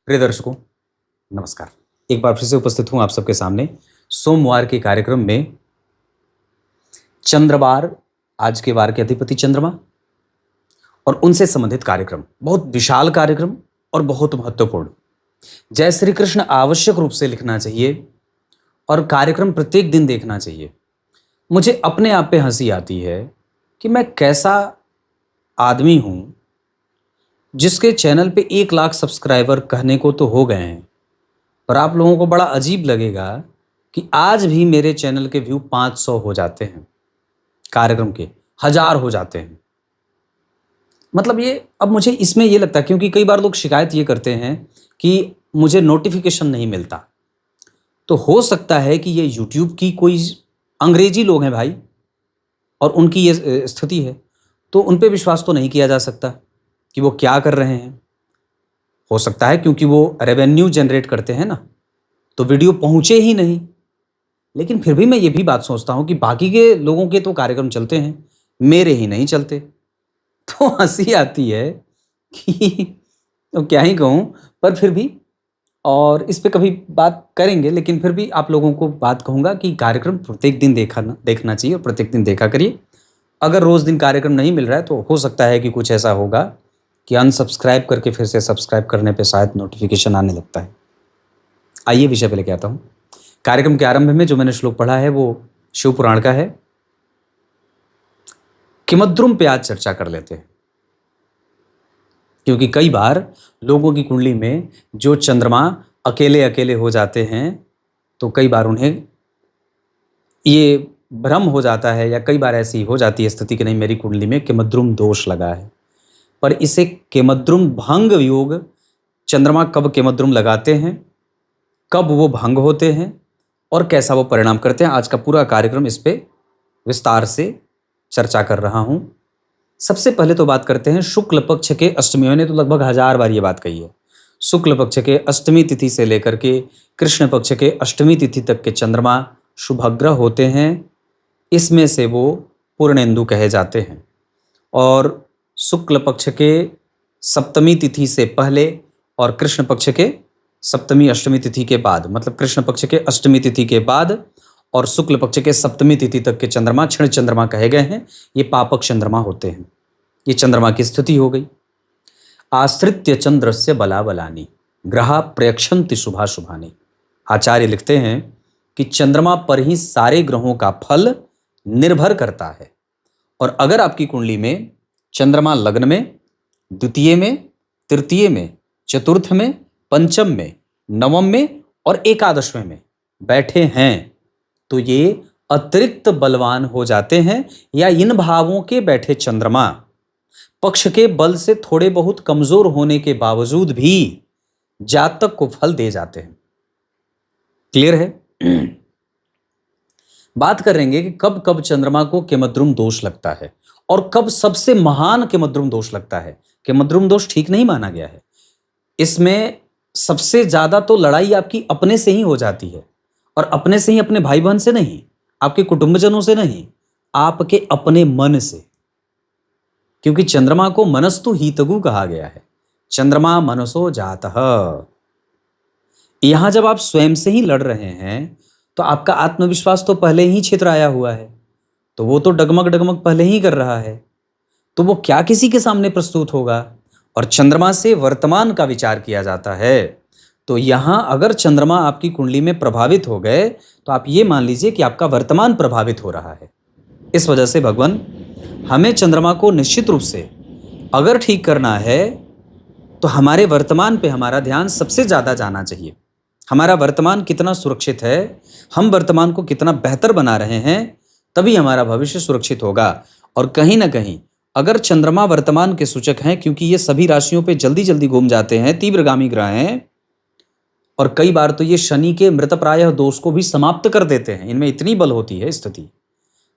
प्रिय दर्शकों, नमस्कार। एक बार फिर से उपस्थित हूं आप सबके सामने सोमवार के कार्यक्रम में। चंद्रवार, आज के वार के अधिपति चंद्रमा और उनसे संबंधित कार्यक्रम, बहुत विशाल कार्यक्रम और बहुत महत्वपूर्ण। जय श्री कृष्ण आवश्यक रूप से लिखना चाहिए और कार्यक्रम प्रत्येक दिन देखना चाहिए। मुझे अपने आप पे हंसी आती है कि मैं कैसा आदमी हूं जिसके चैनल पे 1 लाख सब्सक्राइबर कहने को तो हो गए हैं, पर आप लोगों को बड़ा अजीब लगेगा कि आज भी मेरे चैनल के व्यू 500 हो जाते हैं, कार्यक्रम के 1000 हो जाते हैं। मतलब ये अब मुझे इसमें ये लगता है, क्योंकि कई बार लोग शिकायत ये करते हैं कि मुझे नोटिफिकेशन नहीं मिलता। तो हो सकता है कि ये यूट्यूब की कोई अंग्रेजी लोग हैं भाई, और उनकी ये स्थिति है, तो उन पे विश्वास तो नहीं किया जा सकता कि वो क्या कर रहे हैं। हो सकता है क्योंकि वो रेवेन्यू जनरेट करते हैं ना, तो वीडियो पहुंचे ही नहीं। लेकिन फिर भी मैं ये भी बात सोचता हूं कि बाकी के लोगों के तो कार्यक्रम चलते हैं, मेरे ही नहीं चलते। तो हंसी आती है कि तो क्या ही कहूं, पर फिर भी, और इस पे कभी बात करेंगे। लेकिन फिर भी आप लोगों को बात कहूंगा कि कार्यक्रम प्रत्येक दिन देखना चाहिए और प्रत्येक दिन देखा करिए। अगर रोज दिन कार्यक्रम नहीं मिल रहा है तो हो सकता है कि कुछ ऐसा होगा कि अनसब्सक्राइब करके फिर से सब्सक्राइब करने पे शायद नोटिफिकेशन आने लगता है। आइए विषय पे लेके आता हूं। कार्यक्रम के आरंभ में जो मैंने श्लोक पढ़ा है वो शिव पुराण का है। किमद्रुम पे आज चर्चा कर लेते हैं, क्योंकि कई बार लोगों की कुंडली में जो चंद्रमा अकेले अकेले हो जाते हैं तो कई बार उन्हें ये भ्रम हो जाता है, या कई बार ऐसी हो जाती है स्थिति कि नहीं, मेरी कुंडली में किमद्रुम दोष लगा है। पर इसे किमद्रुम भंग योग, चंद्रमा कब किमद्रुम लगाते हैं, कब वो भंग होते हैं और कैसा वो परिणाम करते हैं, आज का पूरा कार्यक्रम इस पे विस्तार से चर्चा कर रहा हूं। सबसे पहले तो बात करते हैं शुक्ल पक्ष के अष्टमी। मैंने तो लगभग 1000 बार ये बात कही है। शुक्ल पक्ष के अष्टमी तिथि से लेकर के कृष्ण पक्ष के अष्टमी तिथि तक के चंद्रमा शुभग्रह होते हैं। इसमें से वो पूर्णेंदु कहे जाते हैं। और शुक्ल पक्ष के सप्तमी तिथि से पहले और कृष्ण पक्ष के सप्तमी अष्टमी तिथि के बाद, मतलब कृष्ण पक्ष के अष्टमी तिथि के बाद और शुक्ल पक्ष के सप्तमी तिथि तक के चंद्रमा क्षण चंद्रमा कहे गए हैं। ये पापक चंद्रमा होते हैं। ये चंद्रमा की स्थिति हो गई। आश्रित्य चंद्रस्य बला बलानी ग्रहा प्रयक्षन्ति शुभा शुभानी। आचार्य लिखते हैं कि चंद्रमा पर ही सारे ग्रहों का फल निर्भर करता है। और अगर आपकी कुंडली में चंद्रमा लग्न में, द्वितीय में, तृतीय में, चतुर्थ में, पंचम में, नवम में और एकादशवें में बैठे हैं तो ये अतिरिक्त बलवान हो जाते हैं। या इन भावों के बैठे चंद्रमा पक्ष के बल से थोड़े बहुत कमजोर होने के बावजूद भी जातक को फल दे जाते हैं। क्लियर है? बात करेंगे कि कब कब चंद्रमा को किमद्रुम दोष लगता है और कब सबसे महान किमद्रुम दोष लगता है। किमद्रुम दोष ठीक नहीं माना गया है। इसमें सबसे ज्यादा तो लड़ाई आपकी अपने से ही हो जाती है, और अपने से ही, अपने भाई बहन से नहीं, आपके कुटुंबजनों से नहीं, आपके अपने मन से। क्योंकि चंद्रमा को मनस्तु हीतगु कहा गया है। चंद्रमा मनसो जातः। यहां जब आप स्वयं से ही लड़ रहे हैं तो आपका आत्मविश्वास तो पहले ही छितराया हुआ है, तो वो तो डगमग डगमग पहले ही कर रहा है, तो वो क्या किसी के सामने प्रस्तुत होगा। और चंद्रमा से वर्तमान का विचार किया जाता है। तो यहां अगर चंद्रमा आपकी कुंडली में प्रभावित हो गए तो आप ये मान लीजिए कि आपका वर्तमान प्रभावित हो रहा है। इस वजह से भगवान हमें चंद्रमा को निश्चित रूप से अगर ठीक करना है तो हमारे वर्तमान पे हमारा ध्यान सबसे ज्यादा जाना चाहिए। हमारा वर्तमान कितना सुरक्षित है, हम वर्तमान को कितना बेहतर बना रहे हैं, तभी हमारा भविष्य सुरक्षित होगा। और कहीं ना कहीं अगर चंद्रमा वर्तमान के सूचक हैं, क्योंकि ये सभी राशियों पे जल्दी जल्दी घूम जाते हैं, तीव्रगामी ग्रह हैं, और कई बार तो ये शनि के मृतप्रायः दोष को भी समाप्त कर देते हैं, इनमें इतनी बल होती है स्थिति।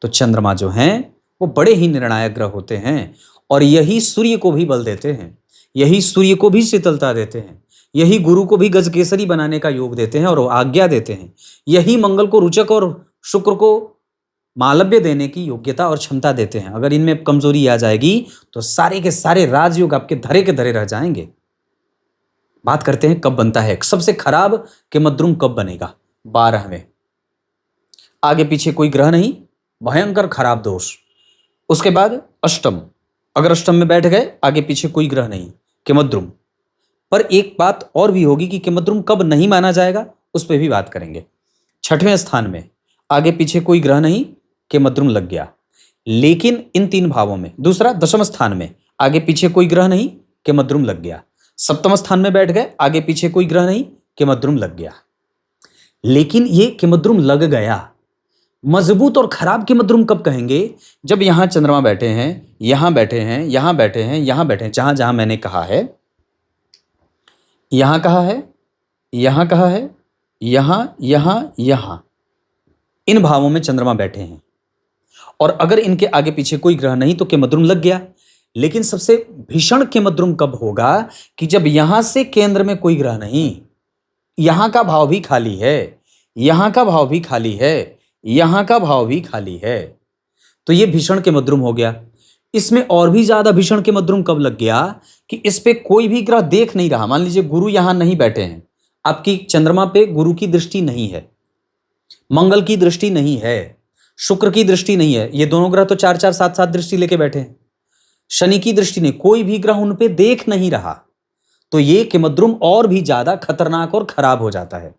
तो चंद्रमा जो हैं वो बड़े ही निर्णायक ग्रह होते हैं, और यही सूर्य को भी बल देते हैं, यही सूर्य को भी शीतलता देते हैं, यही गुरु को भी गजकेसरी बनाने का योग देते हैं और आज्ञा देते हैं, यही मंगल को रुचक और शुक्र को मालव्य देने की योग्यता और क्षमता देते हैं। अगर इनमें कमजोरी आ जाएगी तो सारे के सारे राजयोग आपके धरे के धरे रह जाएंगे। बात करते हैं कब बनता है। सबसे खराब किमद्रुम कब बनेगा? 12वें, आगे पीछे कोई ग्रह नहीं, भयंकर खराब दोष। उसके बाद अष्टम, अगर अष्टम में बैठ गए, आगे पीछे कोई ग्रह नहीं, किमद्रुम। पर एक बात और भी होगी कि किमद्रुम कब नहीं माना जाएगा, उस पर भी बात करेंगे। 6वें स्थान में, आगे पीछे कोई ग्रह नहीं, किमद्रुम लग गया। लेकिन इन 3 भावों में, दूसरा 10वें स्थान में, आगे पीछे कोई ग्रह नहीं, किमद्रुम लग गया। 7वें स्थान में बैठ गए, आगे पीछे कोई ग्रह नहीं, किमद्रुम लग गया। लेकिन ये किमद्रुम लग गया, मजबूत और खराब किमद्रुम कब कहेंगे? जब यहां चंद्रमा बैठे हैं, यहां बैठे हैं, यहां बैठे हैं, यहां बैठे हैं, जहां जहां मैंने कहा है, यहां कहा है, यहां कहा है, यहां, यहां, यहां, इन भावों में चंद्रमा बैठे हैं। और अगर इनके आगे पीछे कोई ग्रह नहीं तो किमद्रुम लग गया। लेकिन सबसे भीषण किमद्रुम कब होगा? कि जब यहां से केंद्र में कोई ग्रह नहीं, यहां का भाव भी खाली है, यहां का भाव भी खाली है, यहां का भाव भी खाली है, तो यह भीषण किमद्रुम हो गया। इसमें और भी ज्यादा भीषण किमद्रुम कब लग गया? कि इस पे कोई भी ग्रह देख नहीं रहा। मान लीजिए गुरु यहां नहीं बैठे हैं, आपकी चंद्रमा पे गुरु की दृष्टि नहीं है, मंगल की दृष्टि नहीं है, शुक्र की दृष्टि नहीं है, ये दोनों ग्रह तो 4-4, 7-7 दृष्टि लेके बैठे हैं। शनि की दृष्टि नहीं, कोई भी ग्रह उन पे देख नहीं रहा, तो ये किमद्रुम और भी ज्यादा खतरनाक और खराब हो जाता है।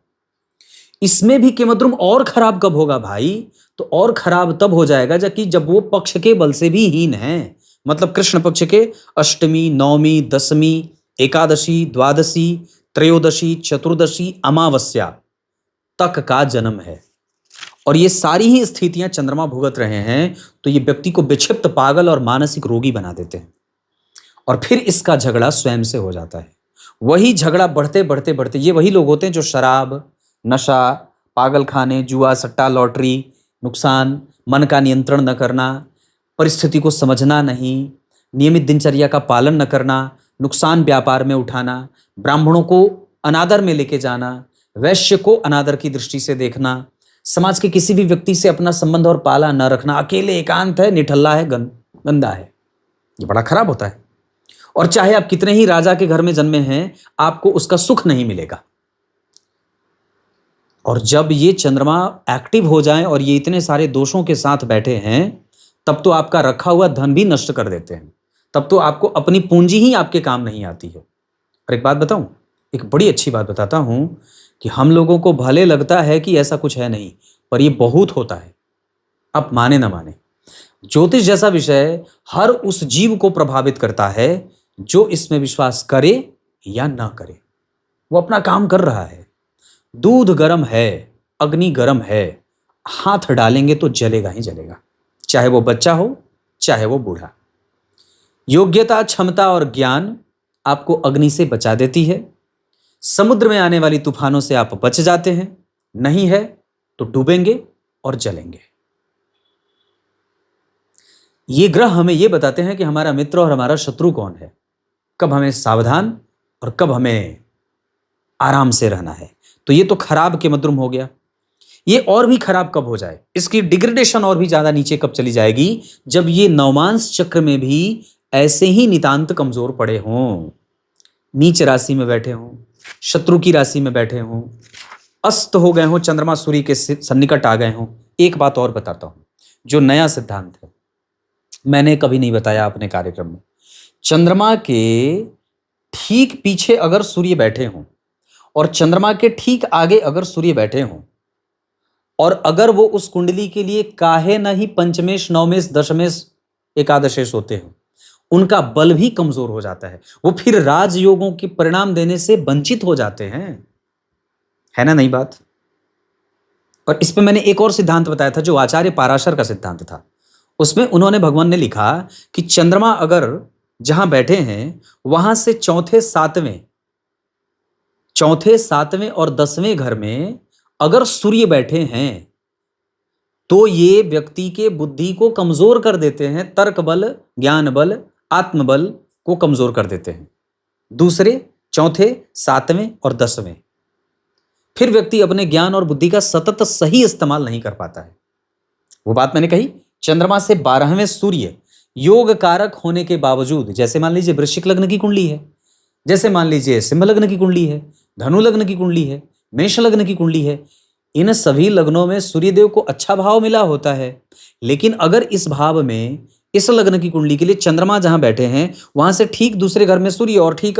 इसमें भी किमद्रुम और खराब कब होगा भाई? तो और खराब तब हो जाएगा जब वो पक्ष के बल से भी हीन है। मतलब कृष्ण पक्ष के अष्टमी, नवमी, दशमी, एकादशी, द्वादशी, त्रयोदशी, चतुर्दशी, अमावस्या तक का जन्म है। और ये सारी ही स्थितियां चंद्रमा भुगत रहे हैं, तो ये व्यक्ति को विक्षिप्त, पागल और मानसिक रोगी बना देते हैं। और फिर इसका झगड़ा स्वयं से हो जाता है। वही झगड़ा बढ़ते बढ़ते बढ़ते, ये वही लोग होते हैं जो शराब, नशा, पागल खाने, जुआ, सट्टा, लॉटरी, नुकसान, मन का नियंत्रण न करना, परिस्थिति को समझना नहीं, नियमित दिनचर्या का पालन न करना, नुकसान व्यापार में उठाना, ब्राह्मणों को अनादर में लेके जाना, वैश्य को अनादर की दृष्टि से देखना, समाज के किसी भी व्यक्ति से अपना संबंध और पाला न रखना, अकेले एकांत है, निठल्ला है, गंदा है, ये बड़ा खराब होता है। और चाहे आप कितने ही राजा के घर में जन्मे हैं, आपको उसका सुख नहीं मिलेगा। और जब ये चंद्रमा एक्टिव हो जाएं और ये इतने सारे दोषों के साथ बैठे हैं, तब तो आपका रखा हुआ धन भी नष्ट कर देते हैं। तब तो आपको अपनी पूंजी ही आपके काम नहीं आती है। और एक बात बताऊं, एक बड़ी अच्छी बात बताता हूं कि हम लोगों को भले लगता है कि ऐसा कुछ है नहीं, पर ये बहुत होता है। आप माने ना माने, ज्योतिष जैसा विषय हर उस जीव को प्रभावित करता है जो इसमें विश्वास करे या ना करे। वो अपना काम कर रहा है, दूध गर्म है, अग्नि गर्म है, हाथ डालेंगे तो जलेगा ही जलेगा, चाहे वो बच्चा हो, चाहे वो बूढ़ा। योग्यता, क्षमता और ज्ञान आपको अग्नि से बचा देती है। समुद्र में आने वाली तूफानों से आप बच जाते हैं, नहीं है तो डूबेंगे और जलेंगे। ये ग्रह हमें ये बताते हैं कि हमारा मित्र और हमारा शत्रु कौन है, कब हमें सावधान और कब हमें आराम से रहना है। तो ये तो खराब किमद्रुम हो गया। ये और भी खराब कब हो जाए, इसकी डिग्रेडेशन और भी ज्यादा नीचे कब चली जाएगी? जब ये नवमांश चक्र में भी ऐसे ही नितांत कमजोर पड़े हों, नीच राशि में बैठे हों, शत्रु की राशि में बैठे हों, अस्त हो गए हों, चंद्रमा सूर्य के सन्निकट आ गए हों। एक बात और बताता हूं, जो नया सिद्धांत है, मैंने कभी नहीं बताया अपने कार्यक्रम में। चंद्रमा के ठीक पीछे अगर सूर्य बैठे हों और चंद्रमा के ठीक आगे अगर सूर्य बैठे हों, और अगर वो उस कुंडली के लिए काहे नहीं पंचमेश, नवमेश, दशमेश, एकादशेश होते हैं, उनका बल भी कमजोर हो जाता है। वो फिर राजयोगों के परिणाम देने से वंचित हो जाते हैं। है ना नई बात? और इस पे मैंने एक और सिद्धांत बताया था जो आचार्य पाराशर का सिद्धांत था। उसमें उन्होंने, भगवान ने लिखा कि चंद्रमा अगर जहां बैठे हैं वहां से चौथे, सातवें और 10वें घर में अगर सूर्य बैठे हैं तो ये व्यक्ति के बुद्धि को कमजोर कर देते हैं, तर्क बल, ज्ञान बल, आत्मबल को कमजोर कर देते हैं। दूसरे, चौथे, 7वें और 10वें, फिर व्यक्ति अपने ज्ञान और बुद्धि का सतत सही इस्तेमाल नहीं कर पाता है। वो बात मैंने कही, चंद्रमा से 12वें सूर्य योग कारक होने के बावजूद, जैसे मान लीजिए वृश्चिक लग्न की कुंडली है, जैसे मान लीजिए सिंह लग्न की कुंडली है, धनु लग्न की कुंडली है, मेष लग्न की कुंडली है, इन सभी लग्नों में सूर्यदेव को अच्छा भाव मिला होता है। लेकिन अगर इस भाव में इस लग्न की कुंडली के लिए चंद्रमा जहां बैठे हैं वहां से ठीक दूसरे घर में सूर्य और ठीक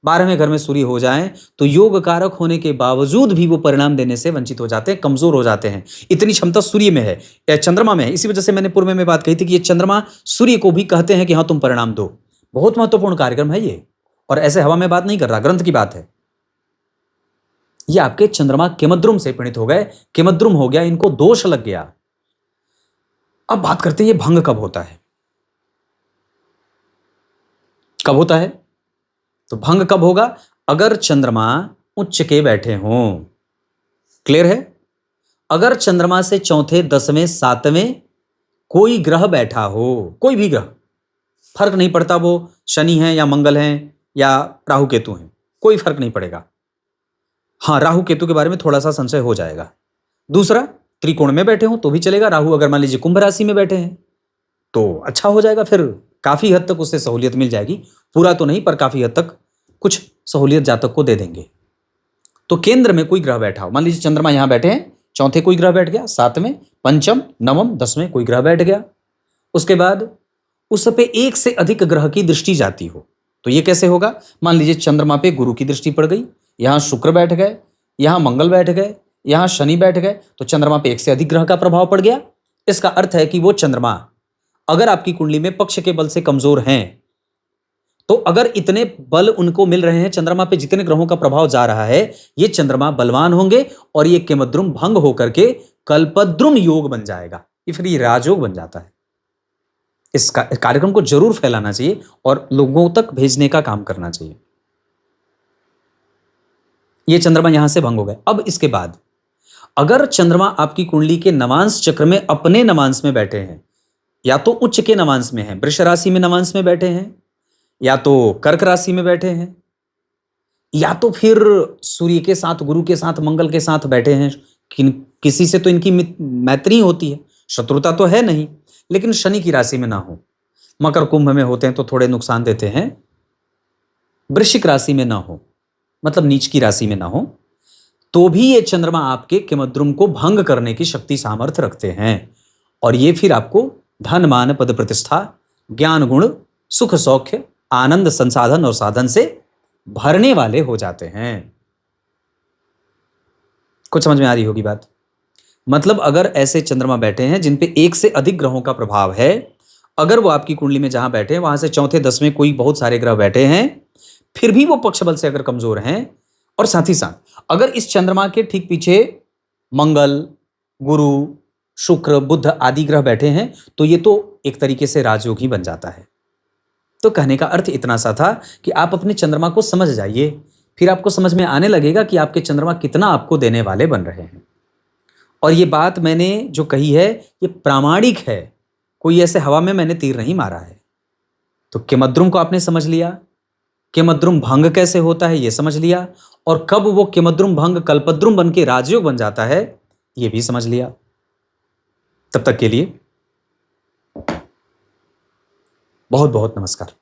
12वें घर में सूर्य हो जाएं तो योग कारक होने के बावजूद भी वो परिणाम देने से वंचित हो जाते हैं, कमजोर हो जाते हैं। इतनी क्षमता सूर्य में है या चंद्रमा में है। इसी वजह से मैंने पूर्व में बात कही थी कि ये चंद्रमा सूर्य को भी कहते हैं कि हाँ तुम परिणाम दो। बहुत महत्वपूर्ण कार्यक्रम है ये, और ऐसे हवा में बात नहीं कर रहा, ग्रंथ की बात है। ये आपके चंद्रमा किमद्रुम से पीड़ित हो गए, किमद्रुम हो गया, इनको दोष लग गया। अब बात करते हैं ये भंग कब होता है, कब होता है? तो भंग कब होगा? अगर चंद्रमा उच्च के बैठे हों। क्लियर है? अगर चंद्रमा से चौथे, 10वें, 7वें कोई ग्रह बैठा हो, कोई भी ग्रह, फर्क नहीं पड़ता वो शनि है या मंगल है या राहु केतु है, कोई फर्क नहीं पड़ेगा। हाँ, राहु केतु के बारे में थोड़ा सा संशय हो जाएगा। दूसरा, त्रिकोण में बैठे हो तो भी चलेगा। राहु अगर मान लीजिए कुंभ राशि में बैठे हैं तो अच्छा हो जाएगा, फिर काफी हद तक उससे सहूलियत मिल जाएगी। पूरा तो नहीं पर काफी हद तक कुछ सहूलियत जातक को दे देंगे। तो केंद्र में कोई ग्रह बैठा हो, मान लीजिए चंद्रमा यहां बैठे हैं, चौथे कोई ग्रह बैठ गया, 7वें, पंचम, नवम, 10वें कोई ग्रह बैठ गया। उसके बाद उस पे एक से अधिक ग्रह की दृष्टि जाती हो तो ये कैसे होगा? मान लीजिए चंद्रमा पे गुरु की दृष्टि पड़ गई, यहां शुक्र बैठ गए, यहां मंगल बैठ गए, यहां शनि बैठ गए, तो चंद्रमा पे एक से अधिक ग्रह का प्रभाव पड़ गया। इसका अर्थ है कि वो चंद्रमा अगर आपकी कुंडली में पक्ष के बल से कमजोर हैं तो अगर इतने बल उनको मिल रहे हैं, चंद्रमा पे जितने ग्रहों का प्रभाव जा रहा है, ये चंद्रमा बलवान होंगे और ये किमद्रुम भंग होकर के कल्पद्रुम योग बन जाएगा। ये फिर ये राजयोग बन जाता है। इस कार्यक्रम को जरूर फैलाना चाहिए और लोगों तक भेजने का काम करना चाहिए। ये चंद्रमा यहां से भंग हो गए। अब इसके बाद अगर चंद्रमा आपकी कुंडली के नवांश चक्र में अपने नवांश में बैठे हैं, या तो उच्च के नवांश में हैं, वृष राशि में नवांश में बैठे हैं, या तो कर्क राशि में बैठे हैं, या तो फिर सूर्य के साथ, गुरु के साथ, मंगल के साथ बैठे हैं, किसी से तो इनकी मैत्री होती है, शत्रुता तो है नहीं, लेकिन शनि की राशि में ना हो, मकर कुंभ में होते हैं तो थोड़े नुकसान देते हैं, वृश्चिक राशि में ना हो, मतलब नीच की राशि में ना हो, तो भी ये चंद्रमा आपके किमद्रुम को भंग करने की शक्ति सामर्थ्य रखते हैं। और ये फिर आपको धन, मान, पद, प्रतिष्ठा, ज्ञान, गुण, सुख, सौख्य, आनंद, संसाधन और साधन से भरने वाले हो जाते हैं। कुछ समझ में आ रही होगी बात? मतलब अगर ऐसे चंद्रमा बैठे हैं जिन पे एक से अधिक ग्रहों का प्रभाव है, अगर वो आपकी कुंडली में जहां बैठे हैं वहां से चौथे, 10वें कोई बहुत सारे ग्रह बैठे हैं, फिर भी वो पक्ष बल से अगर कमजोर हैं, और साथ ही साथ अगर इस चंद्रमा के ठीक पीछे मंगल, गुरु, शुक्र, बुध आदि ग्रह बैठे हैं, तो ये तो एक तरीके से राजयोग ही बन जाता है। तो कहने का अर्थ इतना सा था कि आप अपने चंद्रमा को समझ जाइए, फिर आपको समझ में आने लगेगा कि आपके चंद्रमा कितना आपको देने वाले बन रहे हैं। और ये बात मैंने जो कही है ये प्रामाणिक है, कोई ऐसे हवा में मैंने तीर नहीं मारा है। तो किमद्रुम को आपने समझ लिया, किमद्रुम भंग कैसे होता है ये समझ लिया, और कब वो किमद्रुम भंग कल्पद्रुम बन के राजयोग बन जाता है ये भी समझ लिया। तब तक के लिए बहुत बहुत नमस्कार।